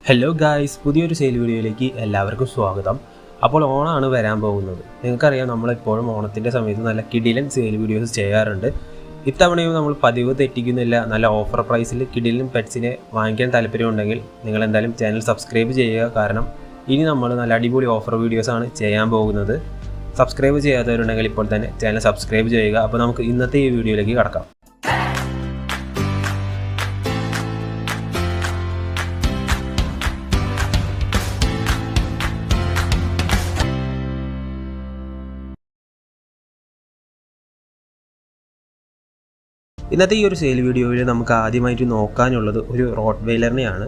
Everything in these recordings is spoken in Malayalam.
ഹലോ ഗായ്സ്, പുതിയൊരു സെയിൽ വീഡിയോയിലേക്ക് എല്ലാവർക്കും സ്വാഗതം. അപ്പോൾ ഓണമാണ് വരാൻ പോകുന്നത്. നിങ്ങൾക്കറിയാം, നമ്മളെപ്പോഴും ഓണത്തിൻ്റെ സമയത്ത് നല്ല കിടിലൻ സെയിൽ വീഡിയോസ് ചെയ്യാറുണ്ട്. ഇത്തവണയും നമ്മൾ പതിവ് തെറ്റിക്കുന്നില്ല. നല്ല ഓഫർ പ്രൈസിൽ കിടിലൻ പെറ്റ്സിനെ വാങ്ങിക്കാൻ താല്പര്യമുണ്ടെങ്കിൽ നിങ്ങൾ എന്തായാലും ചാനൽ സബ്സ്ക്രൈബ് ചെയ്യുക. കാരണം ഇനി നമ്മൾ നല്ല അടിപൊളി ഓഫർ വീഡിയോസാണ് ചെയ്യാൻ പോകുന്നത്. സബ്സ്ക്രൈബ് ചെയ്യാത്തവരുണ്ടെങ്കിൽ ഇപ്പോൾ തന്നെ ചാനൽ സബ്സ്ക്രൈബ് ചെയ്യുക. അപ്പോൾ നമുക്ക് ഇന്നത്തെ ഈ വീഡിയോയിലേക്ക് കടക്കാം. ഇന്നത്തെ ഈ ഒരു സെയിൽ വീഡിയോയിൽ നമുക്ക് ആദ്യമായിട്ട് നോക്കാനുള്ളത് ഒരു റോട്ട്വെയിലറിനെയാണ്.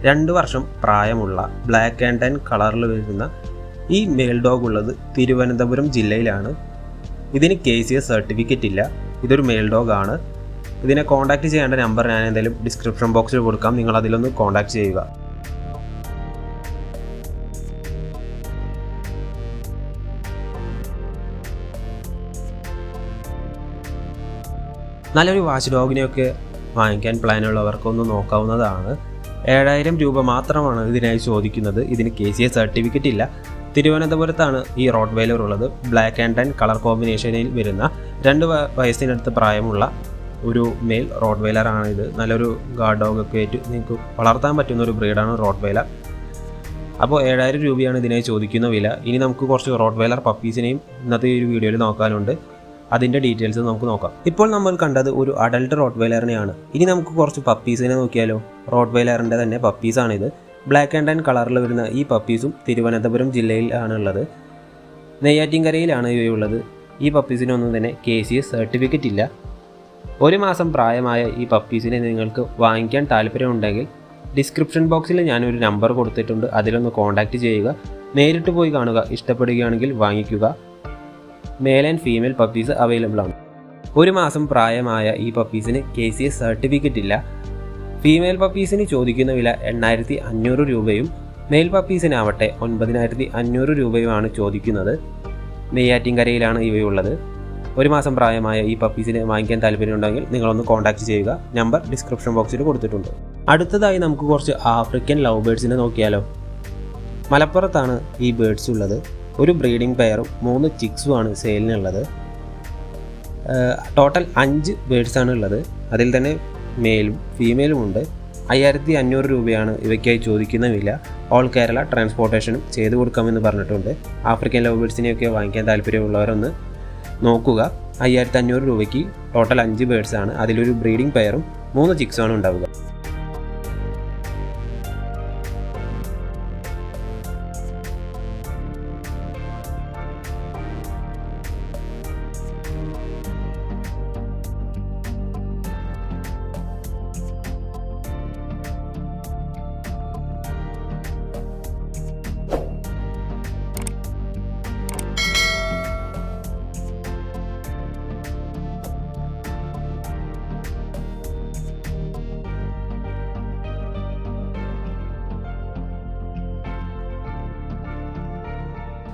2 വർഷം പ്രായമുള്ള ബ്ലാക്ക് ആൻഡ് ടാൻ കളറിൽ വരുന്ന ഈ മെയിൽ ഡോഗ് ഉള്ളത് തിരുവനന്തപുരം ജില്ലയിലാണ്. ഇതിന് KCS സർട്ടിഫിക്കറ്റ് ഇല്ല. ഇതൊരു മെയിൽ ഡോഗ് ആണ്. ഇതിനെ കോൺടാക്റ്റ് ചെയ്യേണ്ട നമ്പർ ഞാൻ എന്തായാലും ഡിസ്ക്രിപ്ഷൻ ബോക്സിൽ കൊടുക്കാം. നിങ്ങൾ അതിലൊന്ന് കോൺടാക്റ്റ് ചെയ്യുക. നല്ലൊരു വാച്ച് ഡോഗിനെയൊക്കെ വാങ്ങിക്കാൻ പ്ലാനുള്ളവർക്കൊന്ന് നോക്കാവുന്നതാണ്. 7000 രൂപ മാത്രമാണ് ഇതിനായി ചോദിക്കുന്നത്. ഇതിന് KCS സർട്ടിഫിക്കറ്റ് ഇല്ല. തിരുവനന്തപുരത്താണ് ഈ റോട്ട്വെയിലർ ഉള്ളത്. ബ്ലാക്ക് ആൻഡ് ടാൻ കളർ കോമ്പിനേഷനിൽ വരുന്ന 2 വയസ്സിനടുത്ത് പ്രായമുള്ള ഒരു മെയിൽ റോട്ട്വെയിലറാണ് ഇത്. നല്ലൊരു ഗാർഡ് ഡോഗൊക്കെ ആയിട്ട് നിങ്ങൾക്ക് വളർത്താൻ പറ്റുന്ന ഒരു ബ്രീഡാണ് റോട്ട്വെയിലർ. അപ്പോൾ 7000 രൂപയാണ് ഇതിനായി ചോദിക്കുന്ന വില. ഇനി നമുക്ക് കുറച്ച് റോട്ട്വെയിലർ പപ്പീസിനെയും ഇന്നത്തെ ഈ ഒരു വീഡിയോയിൽ നോക്കാനുണ്ട്. അതിൻ്റെ ഡീറ്റെയിൽസ് നമുക്ക് നോക്കാം. ഇപ്പോൾ നമ്മൾ കണ്ടത് ഒരു അഡൽട്ട് റോട്ട്വെയിലറിനെയാണ്. ഇനി നമുക്ക് കുറച്ച് പപ്പീസിനെ നോക്കിയാലോ. റോട്ട്വെയിലറിൻ്റെ തന്നെ പപ്പീസാണിത്. ബ്ലാക്ക് ആൻഡ് ടാൻ കളറിൽ വരുന്ന ഈ പപ്പീസും തിരുവനന്തപുരം ജില്ലയിലാണ് ഉള്ളത്. നെയ്യാറ്റിൻകരയിലാണ് ഇവയുള്ളത്. ഈ പപ്പീസിനൊന്നും തന്നെ KCS സർട്ടിഫിക്കറ്റ് ഇല്ല. 1 മാസം പ്രായമായ ഈ പപ്പീസിനെ നിങ്ങൾക്ക് വാങ്ങിക്കാൻ താല്പര്യമുണ്ടെങ്കിൽ ഡിസ്ക്രിപ്ഷൻ ബോക്സിൽ ഞാനൊരു നമ്പർ കൊടുത്തിട്ടുണ്ട്. അതിലൊന്ന് കോൺടാക്റ്റ് ചെയ്യുക. നേരിട്ട് പോയി കാണുക. ഇഷ്ടപ്പെടുകയാണെങ്കിൽ വാങ്ങിക്കുക. Male and female puppies available ആണ്. 1 മാസം പ്രായമായ ഈ പപ്പീസിന് KCS സർട്ടിഫിക്കറ്റ് ഇല്ല. ഫീമെയിൽ പപ്പീസിന് ചോദിക്കുന്ന വില 8500 രൂപയും മെയിൽ പപ്പീസിനാവട്ടെ 9500 രൂപയുമാണ് ചോദിക്കുന്നത്. നെയ്യാറ്റിൻകരയിലാണ് ഇവയുള്ളത്. 1 മാസം പ്രായമായ ഈ പപ്പീസിനെ വാങ്ങിക്കാൻ താല്പര്യമുണ്ടെങ്കിൽ നിങ്ങളൊന്ന് കോൺടാക്റ്റ് ചെയ്യുക. നമ്പർ ഡിസ്ക്രിപ്ഷൻ ബോക്സിൽ കൊടുത്തിട്ടുണ്ട്. അടുത്തതായി നമുക്ക് കുറച്ച് ആഫ്രിക്കൻ ലവ് ബേഡ്സിനെ നോക്കിയാലോ. മലപ്പുറത്താണ് ഈ ബേഡ്സ് ഉള്ളത്. ഒരു ബ്രീഡിംഗ് പെയറും 3 ചിക്സുമാണ് സെയിലിനുള്ളത്. ടോട്ടൽ 5 ബേഡ്സാണ് ഉള്ളത്. അതിൽ തന്നെ മെയിലും ഫീമെയിലും ഉണ്ട്. 5500 രൂപയാണ് ഇവയ്ക്കായി ചോദിക്കുന്ന വില. ഓൾ കേരള ട്രാൻസ്പോർട്ടേഷനും ചെയ്തു കൊടുക്കാമെന്ന് പറഞ്ഞിട്ടുണ്ട്. ആഫ്രിക്കൻ ലവ് ബേഡ്സിനെയൊക്കെ വാങ്ങിക്കാൻ താല്പര്യമുള്ളവരൊന്ന് നോക്കുക. 5500 രൂപയ്ക്ക് ടോട്ടൽ 5 ബേഡ്സാണ്. അതിലൊരു ബ്രീഡിംഗ് പെയറും 3 ചിക്സുമാണ് ഉണ്ടാവുക.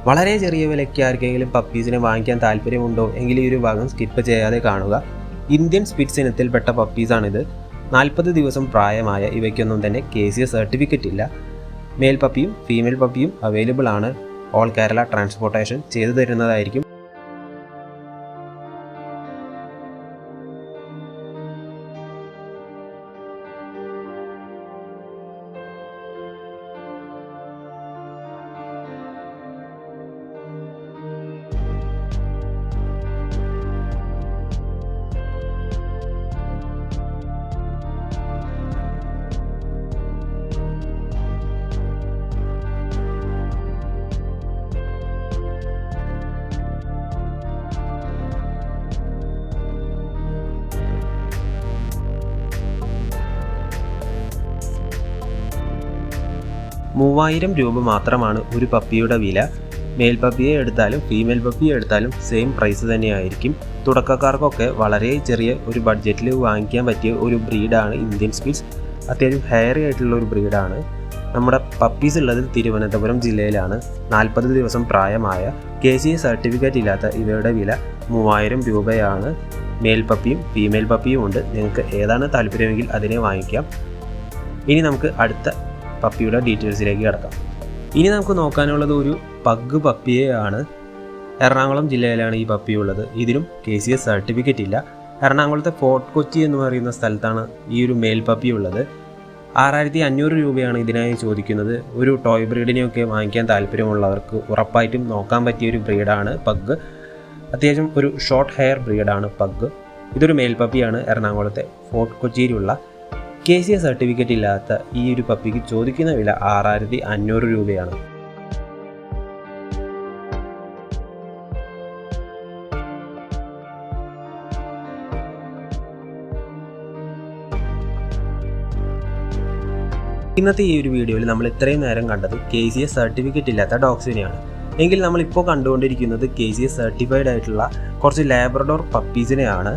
വളരെ ചെറിയ വിലയ്ക്ക് ആർക്കെങ്കിലും പപ്പീസിനെ വാങ്ങിക്കാൻ താല്പര്യമുണ്ടോ എങ്കിൽ ഈ ഒരു ഭാഗം സ്കിപ്പ് ചെയ്യാതെ കാണുക. ഇന്ത്യൻ സ്പിറ്റ്സ് ഇനത്തിൽപ്പെട്ട പപ്പീസാണിത്. 40 ദിവസം പ്രായമായ ഇവയ്ക്കൊന്നും തന്നെ KCS സർട്ടിഫിക്കറ്റ് ഇല്ല. മെയിൽ പപ്പിയും ഫീമെയിൽ പപ്പിയും അവൈലബിൾ ആണ്. ഓൾ കേരള ട്രാൻസ്പോർട്ടേഷൻ ചെയ്തു തരുന്നതായിരിക്കും. $3000 രൂപ മാത്രമാണ് ഒരു പപ്പിയുടെ വില. മെയിൽ പപ്പിയെ എടുത്താലും ഫീമെയിൽ പപ്പിയെ എടുത്താലും സെയിം പ്രൈസ് തന്നെയായിരിക്കും. തുടക്കക്കാർക്കൊക്കെ വളരെ ചെറിയ ഒരു ബഡ്ജറ്റിൽ വാങ്ങിക്കാൻ പറ്റിയ ഒരു ബ്രീഡാണ് ഇന്ത്യൻ സ്പിറ്റ്സ്. അത്യാവശ്യം ഹെയറി ആയിട്ടുള്ള ഒരു ബ്രീഡാണ്. നമ്മുടെ പപ്പീസ് ഉള്ളത് തിരുവനന്തപുരം ജില്ലയിലാണ്. 40 ദിവസം പ്രായമായ KCS സർട്ടിഫിക്കറ്റ് ഇല്ലാത്ത ഇവയുടെ വില 3000 രൂപയാണ്. മെയിൽ പപ്പിയും ഫീമെയിൽ പപ്പിയും ഉണ്ട്. നിങ്ങൾക്ക് ഏതാണ് താല്പര്യമെങ്കിൽ അതിനെ വാങ്ങിക്കാം. ഇനി നമുക്ക് അടുത്ത പപ്പിയുടെ ഡീറ്റെയിൽസിലേക്ക് കിടക്കാം. ഇനി നമുക്ക് നോക്കാനുള്ളത് ഒരു പഗ് പപ്പിയെയാണ്. എറണാകുളം ജില്ലയിലാണ് ഈ പപ്പി ഉള്ളത്. ഇതിനും KCS സർട്ടിഫിക്കറ്റ് ഇല്ല. എറണാകുളത്തെ ഫോർട്ട് കൊച്ചി എന്ന് പറയുന്ന സ്ഥലത്താണ് ഈ ഒരു മെയിൽ പപ്പി ഉള്ളത്. 6500 രൂപയാണ് ഇതിനായി ചോദിക്കുന്നത്. ഒരു ടോയ് ബ്രീഡിനെയൊക്കെ വാങ്ങിക്കാൻ താല്പര്യമുള്ളവർക്ക് ഉറപ്പായിട്ടും നോക്കാൻ പറ്റിയ ഒരു ബ്രീഡാണ് പഗ്. അത്യാവശ്യം ഒരു ഷോർട്ട് ഹെയർ ബ്രീഡാണ് പഗ്. ഇതൊരു മെയിൽ പപ്പിയാണ്. എറണാകുളത്തെ ഫോർട്ട് കൊച്ചിയിലുള്ള KCS സർട്ടിഫിക്കറ്റ് ഇല്ലാത്ത ഈ ഒരു പപ്പിക്ക് ചോദിക്കുന്ന വില 6500 രൂപയാണ്. ഇന്നത്തെ ഈ ഒരു വീഡിയോയിൽ നമ്മൾ ഇത്രയും നേരം കണ്ടത് KCS സർട്ടിഫിക്കറ്റ് ഇല്ലാത്ത ഡോഗ്സിനെയാണ്. എങ്കിൽ നമ്മളിപ്പോൾ കണ്ടുകൊണ്ടിരിക്കുന്നത് KCS സർട്ടിഫൈഡ് ആയിട്ടുള്ള കുറച്ച് ലാബ്രഡോർ പപ്പീസിനെയാണ്.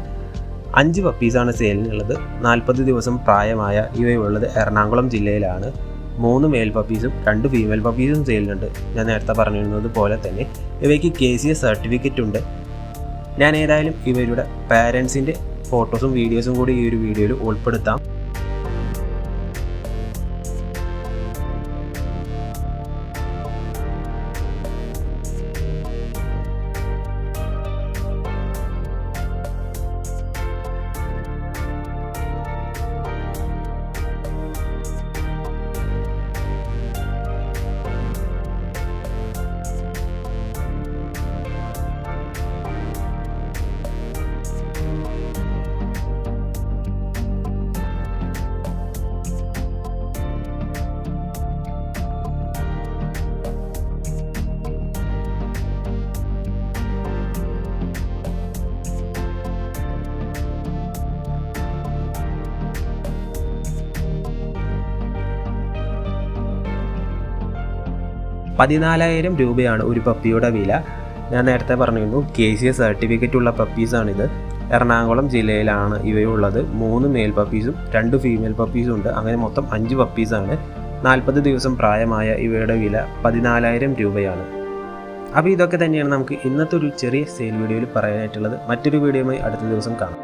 5 പപ്പീസാണ് സെയിലിനുള്ളത്. 40 ദിവസം പ്രായമായ ഇവയുള്ളത് എറണാകുളം ജില്ലയിലാണ്. 3 മെയിൽ പപ്പീസും 2 ഫീമെയിൽ പപ്പീസും സെയിലുണ്ട്. ഞാൻ നേരത്തെ പറഞ്ഞിരുന്നത് പോലെ തന്നെ ഇവയ്ക്ക് KCS സർട്ടിഫിക്കറ്റ് ഉണ്ട്. ഞാൻ ഏതായാലും ഇവരുടെ പാരൻസിൻ്റെ ഫോട്ടോസും വീഡിയോസും കൂടി ഈ ഒരു വീഡിയോയിൽ ഉൾപ്പെടുത്താം. $14,000 രൂപയാണ് ഒരു പപ്പിയുടെ വില. ഞാൻ നേരത്തെ പറഞ്ഞിരുന്നു KCS സർട്ടിഫിക്കറ്റ് ഉള്ള പപ്പീസാണിത്. എറണാകുളം ജില്ലയിലാണ് ഇവയുള്ളത്. 3 മെയിൽ പപ്പീസും 2 ഫീമെയിൽ പപ്പീസും ഉണ്ട്. അങ്ങനെ മൊത്തം 5 പപ്പീസാണ്. 40 ദിവസം പ്രായമായ ഇവയുടെ വില 14,000 രൂപയാണ്. അപ്പോൾ ഇതൊക്കെ തന്നെയാണ് നമുക്ക് ഇന്നത്തെ ഒരു ചെറിയ സെയിൽ വീഡിയോയിൽ പറയാനായിട്ടുള്ളത്. മറ്റൊരു വീഡിയോയുമായി അടുത്ത ദിവസം കാണാം.